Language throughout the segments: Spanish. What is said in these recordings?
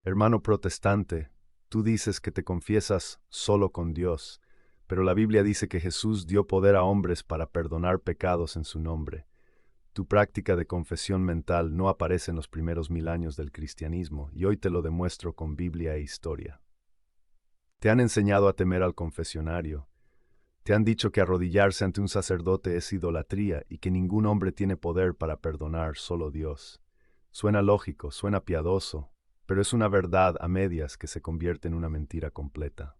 Hermano protestante, tú dices que te confiesas solo con Dios, pero la Biblia dice que Jesús dio poder a hombres para perdonar pecados en su nombre. Tu práctica de confesión mental no aparece en los primeros 1000 años del cristianismo, y hoy te lo demuestro con Biblia e historia. Te han enseñado a temer al confesionario. Te han dicho que arrodillarse ante un sacerdote es idolatría y que ningún hombre tiene poder para perdonar, solo Dios. Suena lógico, suena piadoso, pero es una verdad a medias que se convierte en una mentira completa.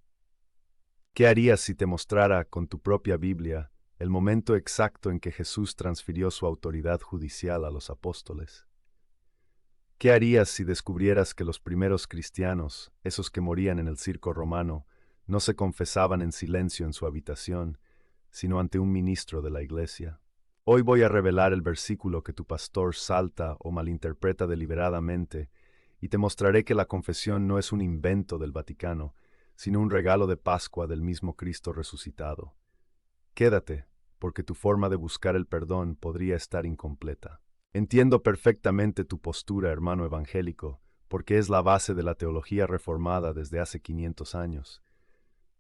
¿Qué harías si te mostrara con tu propia Biblia el momento exacto en que Jesús transfirió su autoridad judicial a los apóstoles? ¿Qué harías si descubrieras que los primeros cristianos, esos que morían en el circo romano, no se confesaban en silencio en su habitación, sino ante un ministro de la iglesia? Hoy voy a revelar el versículo que tu pastor salta o malinterpreta deliberadamente, y te mostraré que la confesión no es un invento del Vaticano, sino un regalo de Pascua del mismo Cristo resucitado. Quédate, porque tu forma de buscar el perdón podría estar incompleta. Entiendo perfectamente tu postura, hermano evangélico, porque es la base de la teología reformada desde hace 500 años.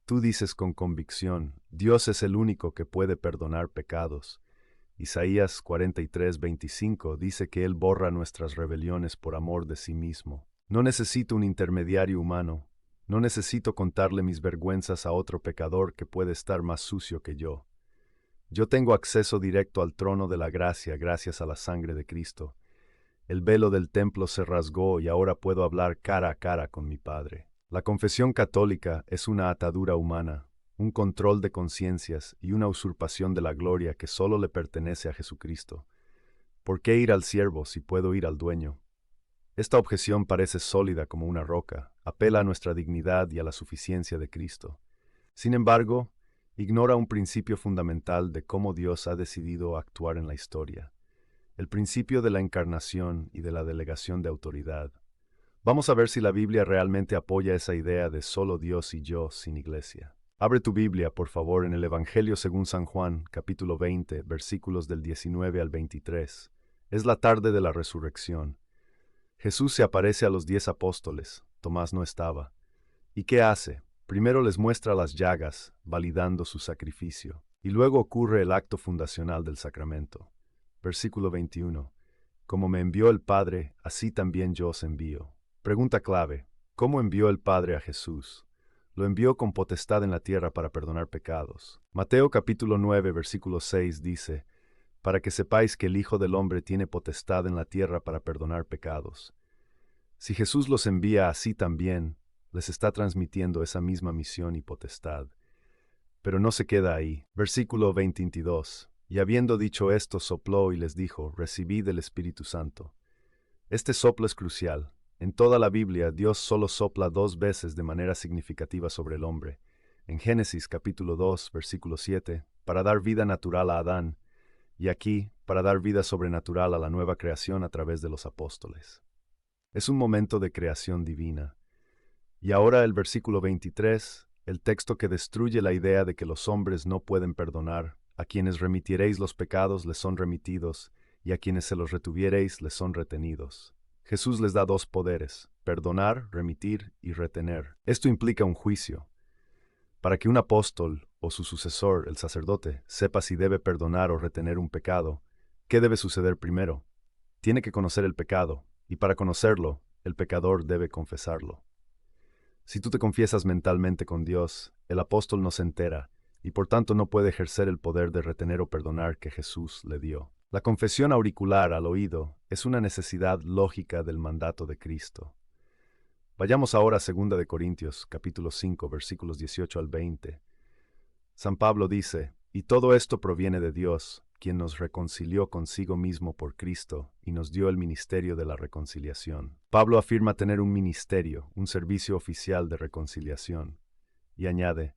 Tú dices con convicción, Dios es el único que puede perdonar pecados. Isaías 43:25 dice que Él borra nuestras rebeliones por amor de sí mismo. No necesito un intermediario humano. No necesito contarle mis vergüenzas a otro pecador que puede estar más sucio que yo. Yo tengo acceso directo al trono de la gracia gracias a la sangre de Cristo. El velo del templo se rasgó y ahora puedo hablar cara a cara con mi Padre. La confesión católica es una atadura humana, un control de conciencias y una usurpación de la gloria que solo le pertenece a Jesucristo. ¿Por qué ir al siervo si puedo ir al dueño? Esta objeción parece sólida como una roca, apela a nuestra dignidad y a la suficiencia de Cristo. Sin embargo, ignora un principio fundamental de cómo Dios ha decidido actuar en la historia, el principio de la encarnación y de la delegación de autoridad. Vamos a ver si la Biblia realmente apoya esa idea de solo Dios y yo sin iglesia. Abre tu Biblia, por favor, en el Evangelio según San Juan, capítulo 20, versículos del 19 al 23. Es la tarde de la resurrección. Jesús se aparece a los 10 apóstoles. Tomás no estaba. ¿Y qué hace? Primero les muestra las llagas, validando su sacrificio, y luego ocurre el acto fundacional del sacramento. Versículo 21. Como me envió el Padre, así también yo os envío. Pregunta clave. ¿Cómo envió el Padre a Jesús? Lo envió con potestad en la tierra para perdonar pecados. Mateo capítulo 9, versículo 6 dice, para que sepáis que el Hijo del Hombre tiene potestad en la tierra para perdonar pecados. Si Jesús los envía así también, les está transmitiendo esa misma misión y potestad. Pero no se queda ahí. Versículo 22. Y habiendo dicho esto, sopló y les dijo, recibid el Espíritu Santo. Este soplo es crucial. En toda la Biblia, Dios solo sopla 2 veces de manera significativa sobre el hombre. En Génesis capítulo 2, versículo 7, para dar vida natural a Adán, y aquí, para dar vida sobrenatural a la nueva creación a través de los apóstoles. Es un momento de creación divina. Y ahora el versículo 23, el texto que destruye la idea de que los hombres no pueden perdonar. A quienes remitiereis los pecados les son remitidos, y a quienes se los retuviereis les son retenidos. Jesús les da 2 poderes, perdonar, remitir y retener. Esto implica un juicio. Para que un apóstol o su sucesor, el sacerdote, sepa si debe perdonar o retener un pecado, ¿qué debe suceder primero? Tiene que conocer el pecado, y para conocerlo, el pecador debe confesarlo. Si tú te confiesas mentalmente con Dios, el apóstol no se entera, y por tanto no puede ejercer el poder de retener o perdonar que Jesús le dio. La confesión auricular al oído es una necesidad lógica del mandato de Cristo. Vayamos ahora a 2 de Corintios, capítulo 5, versículos 18 al 20. San Pablo dice, y todo esto proviene de Dios, quien nos reconcilió consigo mismo por Cristo y nos dio el ministerio de la reconciliación. Pablo afirma tener un ministerio, un servicio oficial de reconciliación, y añade,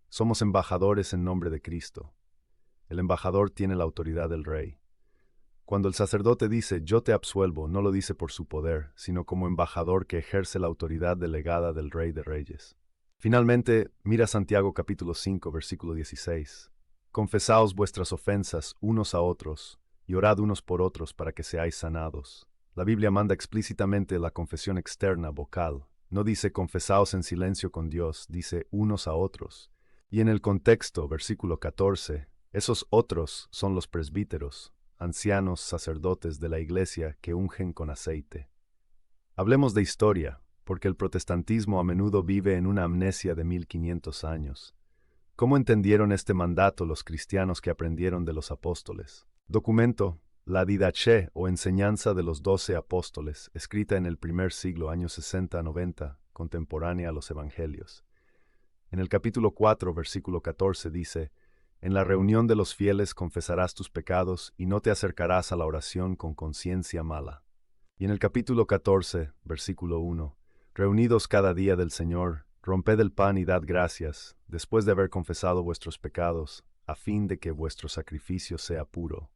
somos embajadores en nombre de Cristo. El embajador tiene la autoridad del rey. Cuando el sacerdote dice, yo te absuelvo, no lo dice por su poder, sino como embajador que ejerce la autoridad delegada del Rey de Reyes. Finalmente, mira Santiago capítulo 5, versículo 16. Confesaos vuestras ofensas unos a otros, y orad unos por otros para que seáis sanados. La Biblia manda explícitamente la confesión externa, vocal, No dice confesaos en silencio con Dios, dice unos a otros. Y en el contexto, versículo 14, esos otros son los presbíteros, ancianos sacerdotes de la iglesia que ungen con aceite. Hablemos de historia, porque el protestantismo a menudo vive en una amnesia de 1500 años. ¿Cómo entendieron este mandato los cristianos que aprendieron de los apóstoles? Documento, la Didache o enseñanza de los 12 apóstoles, escrita en el primer siglo, años 60 a 90, contemporánea a los evangelios. En el capítulo 4, versículo 14 dice, en la reunión de los fieles confesarás tus pecados y no te acercarás a la oración con conciencia mala. Y en el capítulo 14, versículo 1, reunidos cada día del Señor, romped el pan y dad gracias, después de haber confesado vuestros pecados, a fin de que vuestro sacrificio sea puro.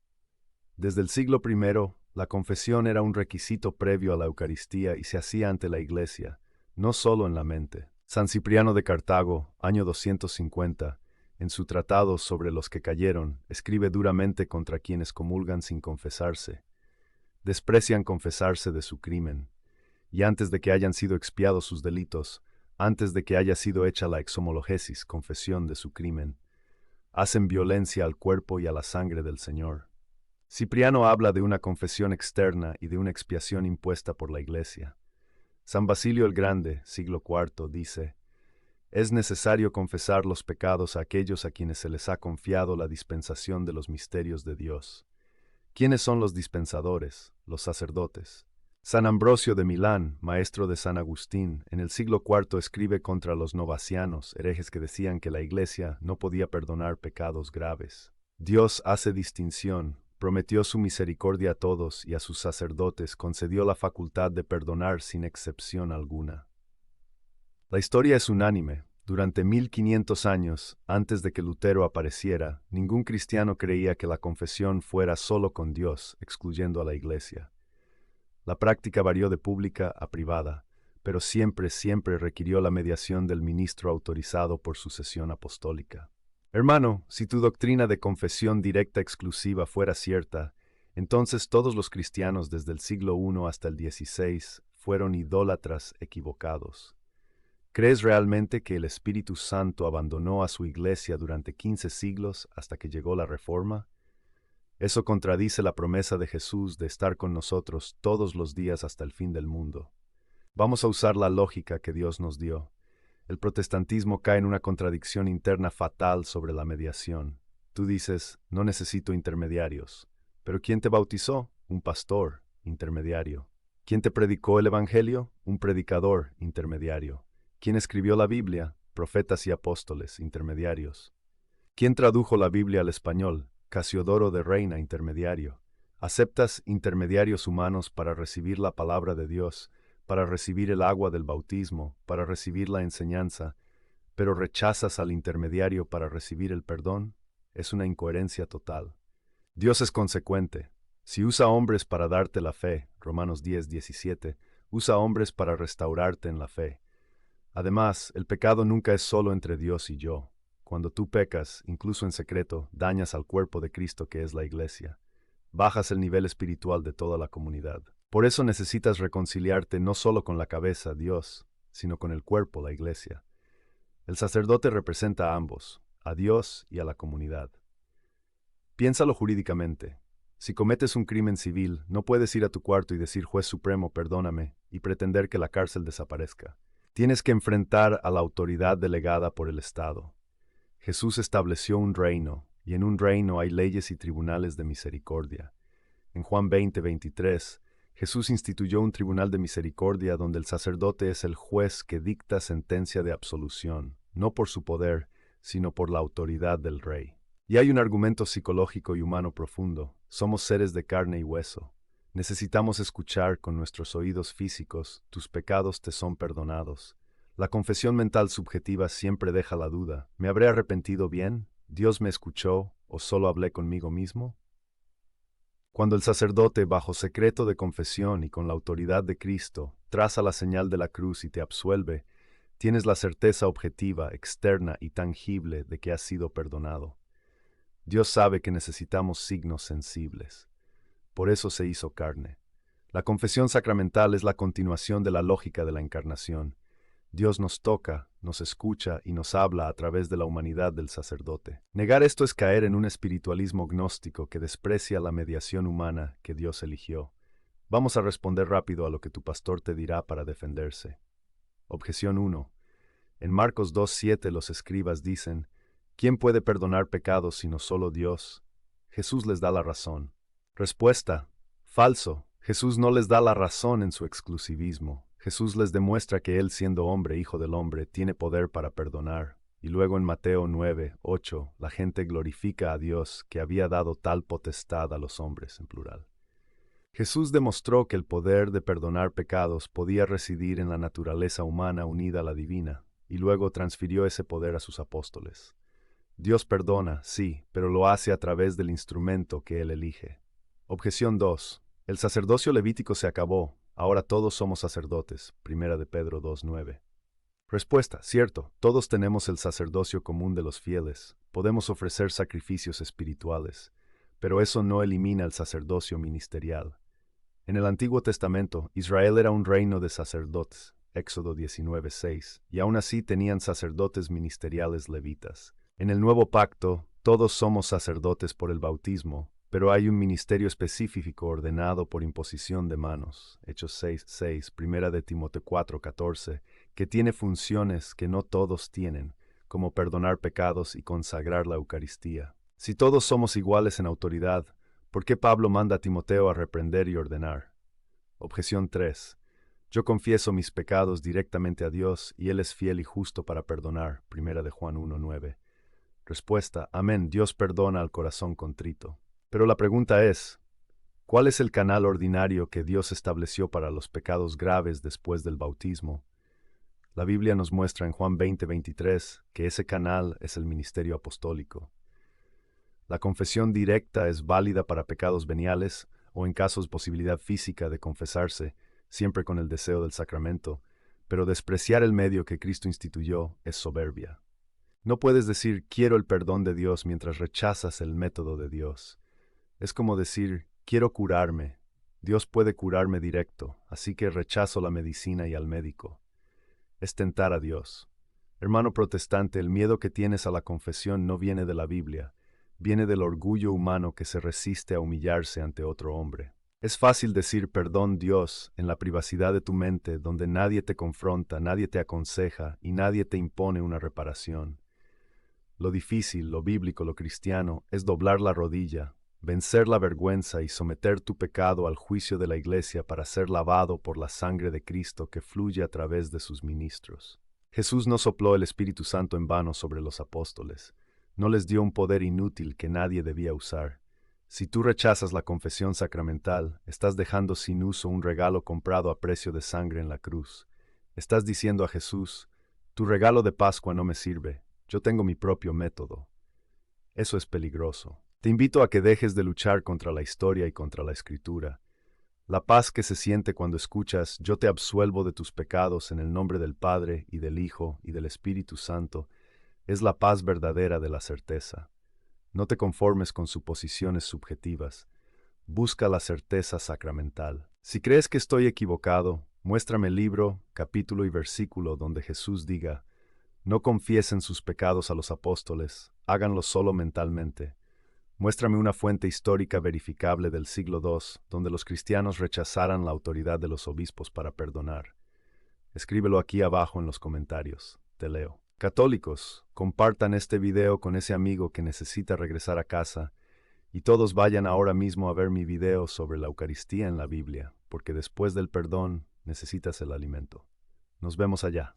Desde el siglo I, la confesión era un requisito previo a la Eucaristía y se hacía ante la Iglesia, no solo en la mente. San Cipriano de Cartago, año 250, en su tratado sobre los que cayeron, escribe duramente contra quienes comulgan sin confesarse. Desprecian confesarse de su crimen, y antes de que hayan sido expiados sus delitos, antes de que haya sido hecha la exhomologesis, confesión de su crimen, hacen violencia al cuerpo y a la sangre del Señor. Cipriano habla de una confesión externa y de una expiación impuesta por la Iglesia. San Basilio el Grande, siglo IV, dice, es necesario confesar los pecados a aquellos a quienes se les ha confiado la dispensación de los misterios de Dios. ¿Quiénes son los dispensadores? Los sacerdotes. San Ambrosio de Milán, maestro de San Agustín, en el siglo IV escribe contra los novacianos, herejes que decían que la Iglesia no podía perdonar pecados graves. Dios hace distinción, prometió su misericordia a todos y a sus sacerdotes concedió la facultad de perdonar sin excepción alguna. La historia es unánime. Durante 1500 años, antes de que Lutero apareciera, ningún cristiano creía que la confesión fuera solo con Dios, excluyendo a la Iglesia. La práctica varió de pública a privada, pero siempre requirió la mediación del ministro autorizado por sucesión apostólica. Hermano, si tu doctrina de confesión directa exclusiva fuera cierta, entonces todos los cristianos desde el siglo I hasta el XVI fueron idólatras equivocados. ¿Crees realmente que el Espíritu Santo abandonó a su Iglesia durante 15 siglos hasta que llegó la Reforma? Eso contradice la promesa de Jesús de estar con nosotros todos los días hasta el fin del mundo. Vamos a usar la lógica que Dios nos dio. El protestantismo cae en una contradicción interna fatal sobre la mediación. Tú dices, no necesito intermediarios. ¿Pero quién te bautizó? Un pastor, intermediario. ¿Quién te predicó el Evangelio? Un predicador, intermediario. ¿Quién escribió la Biblia? Profetas y apóstoles, intermediarios. ¿Quién tradujo la Biblia al español? Casiodoro de Reina, intermediario. ¿Aceptas intermediarios humanos para recibir la palabra de Dios, para recibir el agua del bautismo, para recibir la enseñanza, pero rechazas al intermediario para recibir el perdón? Es una incoherencia total. Dios es consecuente. Si usa hombres para darte la fe, Romanos 10:17, usa hombres para restaurarte en la fe. Además, el pecado nunca es solo entre Dios y yo. Cuando tú pecas, incluso en secreto, dañas al cuerpo de Cristo que es la Iglesia. Bajas el nivel espiritual de toda la comunidad. Por eso necesitas reconciliarte no solo con la cabeza, Dios, sino con el cuerpo, la Iglesia. El sacerdote representa a ambos, a Dios y a la comunidad. Piénsalo jurídicamente. Si cometes un crimen civil, no puedes ir a tu cuarto y decir, Juez Supremo, perdóname, y pretender que la cárcel desaparezca. Tienes que enfrentar a la autoridad delegada por el Estado. Jesús estableció un reino, y en un reino hay leyes y tribunales de misericordia. En Juan 20:23, Jesús instituyó un tribunal de misericordia donde el sacerdote es el juez que dicta sentencia de absolución, no por su poder, sino por la autoridad del rey. Y hay un argumento psicológico y humano profundo. Somos seres de carne y hueso. Necesitamos escuchar con nuestros oídos físicos, tus pecados te son perdonados. La confesión mental subjetiva siempre deja la duda. ¿Me habré arrepentido bien? ¿Dios me escuchó o solo hablé conmigo mismo? Cuando el sacerdote, bajo secreto de confesión y con la autoridad de Cristo, traza la señal de la cruz y te absuelve, tienes la certeza objetiva, externa y tangible de que has sido perdonado. Dios sabe que necesitamos signos sensibles. Por eso se hizo carne. La confesión sacramental es la continuación de la lógica de la encarnación. Dios nos toca, nos escucha y nos habla a través de la humanidad del sacerdote. Negar esto es caer en un espiritualismo gnóstico que desprecia la mediación humana que Dios eligió. Vamos a responder rápido a lo que tu pastor te dirá para defenderse. Objeción 1. En Marcos 2:7 los escribas dicen, ¿quién puede perdonar pecados sino solo Dios? Jesús les da la razón. Respuesta: falso. Jesús no les da la razón en su exclusivismo. Jesús les demuestra que Él, siendo hombre, hijo del hombre, tiene poder para perdonar. Y luego en Mateo 9:8, la gente glorifica a Dios que había dado tal potestad a los hombres, en plural. Jesús demostró que el poder de perdonar pecados podía residir en la naturaleza humana unida a la divina, y luego transfirió ese poder a sus apóstoles. Dios perdona, sí, pero lo hace a través del instrumento que Él elige. Objeción 2. El sacerdocio levítico se acabó, ahora todos somos sacerdotes. Primera de Pedro 2:9. Respuesta: cierto, todos tenemos el sacerdocio común de los fieles, podemos ofrecer sacrificios espirituales, pero eso no elimina el sacerdocio ministerial. En el Antiguo Testamento, Israel era un reino de sacerdotes, Éxodo 19:6, y aún así tenían sacerdotes ministeriales levitas. En el Nuevo Pacto, todos somos sacerdotes por el bautismo, pero hay un ministerio específico ordenado por imposición de manos, Hechos 6:6, Primera de Timoteo 4:14, que tiene funciones que no todos tienen, como perdonar pecados y consagrar la Eucaristía. Si todos somos iguales en autoridad, ¿por qué Pablo manda a Timoteo a reprender y ordenar? Objeción 3. Yo confieso mis pecados directamente a Dios y Él es fiel y justo para perdonar. Primera de Juan 1:9. Respuesta: amén, Dios perdona al corazón contrito. Pero la pregunta es, ¿cuál es el canal ordinario que Dios estableció para los pecados graves después del bautismo? La Biblia nos muestra en Juan 20:23 que ese canal es el ministerio apostólico. La confesión directa es válida para pecados veniales o en casos posibilidad física de confesarse, siempre con el deseo del sacramento, pero despreciar el medio que Cristo instituyó es soberbia. No puedes decir quiero el perdón de Dios mientras rechazas el método de Dios. Es como decir quiero curarme. Dios puede curarme directo, así que rechazo la medicina y al médico. Es tentar a Dios. Hermano protestante, el miedo que tienes a la confesión no viene de la Biblia, viene del orgullo humano que se resiste a humillarse ante otro hombre. Es fácil decir perdón Dios en la privacidad de tu mente, donde nadie te confronta, nadie te aconseja y nadie te impone una reparación. Lo difícil, lo bíblico, lo cristiano, es doblar la rodilla, vencer la vergüenza y someter tu pecado al juicio de la Iglesia para ser lavado por la sangre de Cristo que fluye a través de sus ministros. Jesús no sopló el Espíritu Santo en vano sobre los apóstoles. No les dio un poder inútil que nadie debía usar. Si tú rechazas la confesión sacramental, estás dejando sin uso un regalo comprado a precio de sangre en la cruz. Estás diciendo a Jesús, tu regalo de Pascua no me sirve, yo tengo mi propio método. Eso es peligroso. Te invito a que dejes de luchar contra la historia y contra la Escritura. La paz que se siente cuando escuchas, yo te absuelvo de tus pecados en el nombre del Padre y del Hijo y del Espíritu Santo, es la paz verdadera de la certeza. No te conformes con suposiciones subjetivas. Busca la certeza sacramental. Si crees que estoy equivocado, muéstrame el libro, capítulo y versículo donde Jesús diga, no confiesen sus pecados a los apóstoles, háganlo solo mentalmente. Muéstrame una fuente histórica verificable del siglo II, donde los cristianos rechazaran la autoridad de los obispos para perdonar. Escríbelo aquí abajo en los comentarios. Te leo. Católicos, compartan este video con ese amigo que necesita regresar a casa y todos vayan ahora mismo a ver mi video sobre la Eucaristía en la Biblia, porque después del perdón necesitas el alimento. Nos vemos allá.